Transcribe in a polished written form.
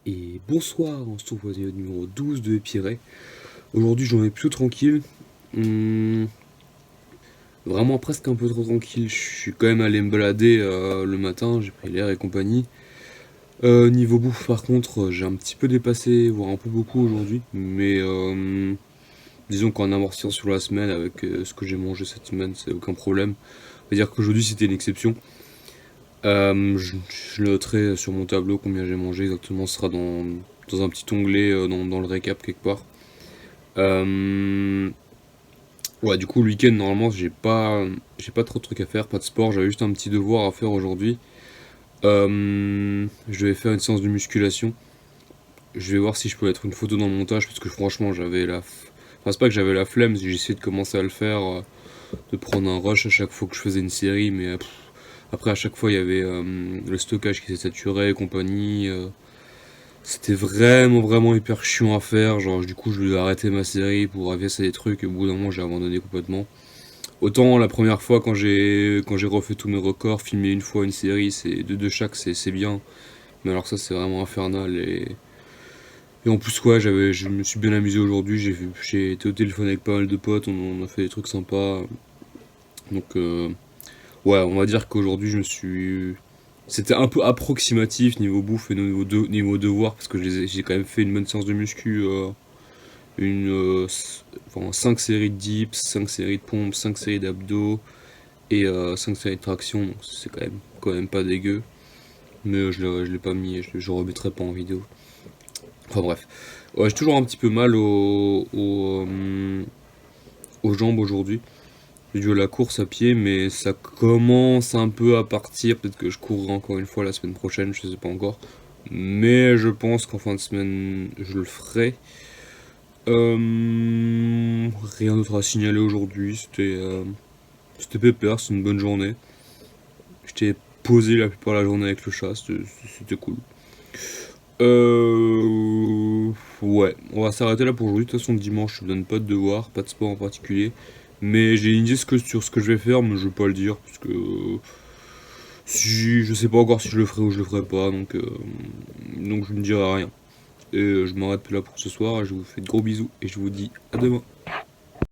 Et bonsoir, on se retrouve au vidéo numéro 12 de Épiré. Aujourd'hui j'en ai plutôt tranquille. Hum, Vraiment presque un peu trop tranquille. Je suis quand même allé me balader le matin, j'ai pris l'air et compagnie. Niveau bouffe par contre, j'ai un petit peu dépassé, voire un peu beaucoup aujourd'hui. Mais disons qu'en amortissant sur la semaine avec ce que j'ai mangé cette semaine, c'est aucun problème. On va dire qu'aujourd'hui c'était une exception. Je noterai sur mon tableau combien j'ai mangé exactement, ce sera dans un petit onglet dans le récap quelque part. Euh, ouais, du coup, le week-end, normalement, j'ai pas trop de trucs à faire, pas de sport, j'avais juste un petit devoir à faire aujourd'hui. Je vais faire une séance de musculation. Je vais voir si je peux mettre une photo dans le montage, parce que franchement, enfin, c'est pas que j'avais la flemme, j'ai essayé de commencer à le faire, de prendre un rush à chaque fois que je faisais une série, mais après, à chaque fois, il y avait le stockage qui s'est saturé et compagnie. C'était vraiment hyper chiant à faire. Genre, du coup, je devais arrêter ma série pour aviser des trucs et au bout d'un moment, j'ai abandonné complètement. Autant la première fois, quand j'ai refait tous mes records, filmer une fois une série, c'est de chaque, c'est bien. Mais alors, ça, c'est vraiment infernal. Et en plus, quoi, je me suis bien amusé aujourd'hui. J'ai été au téléphone avec pas mal de potes, on a fait des trucs sympas. Donc, ouais, on va dire qu'aujourd'hui, c'était un peu approximatif niveau bouffe et niveau devoir, parce que j'ai quand même fait une bonne séance de muscu, enfin, 5 séries de dips, 5 séries de pompes, 5 séries d'abdos et 5 séries de traction, donc c'est quand même pas dégueu. Mais je l'ai pas mis, je remettrai pas en vidéo. Enfin bref. Ouais, j'ai toujours un petit peu mal aux jambes aujourd'hui. J'ai dû à la course à pied, mais ça commence un peu à partir. Peut-être que je courrai encore une fois la semaine prochaine, je sais pas encore. Mais je pense qu'en fin de semaine, je le ferai. Rien d'autre à signaler aujourd'hui. C'était pépère, c'est une bonne journée. J'étais posé la plupart de la journée avec le chat, c'était cool. Ouais, on va s'arrêter là pour aujourd'hui. De toute façon, dimanche, je ne donne pas de devoir, pas de sport en particulier. Mais j'ai une idée sur ce que je vais faire, mais je vais pas le dire, parce que si, je sais pas encore si je le ferai ou je le ferai pas, donc je ne dirai rien. Et je m'arrête là pour ce soir, je vous fais de gros bisous et je vous dis à demain.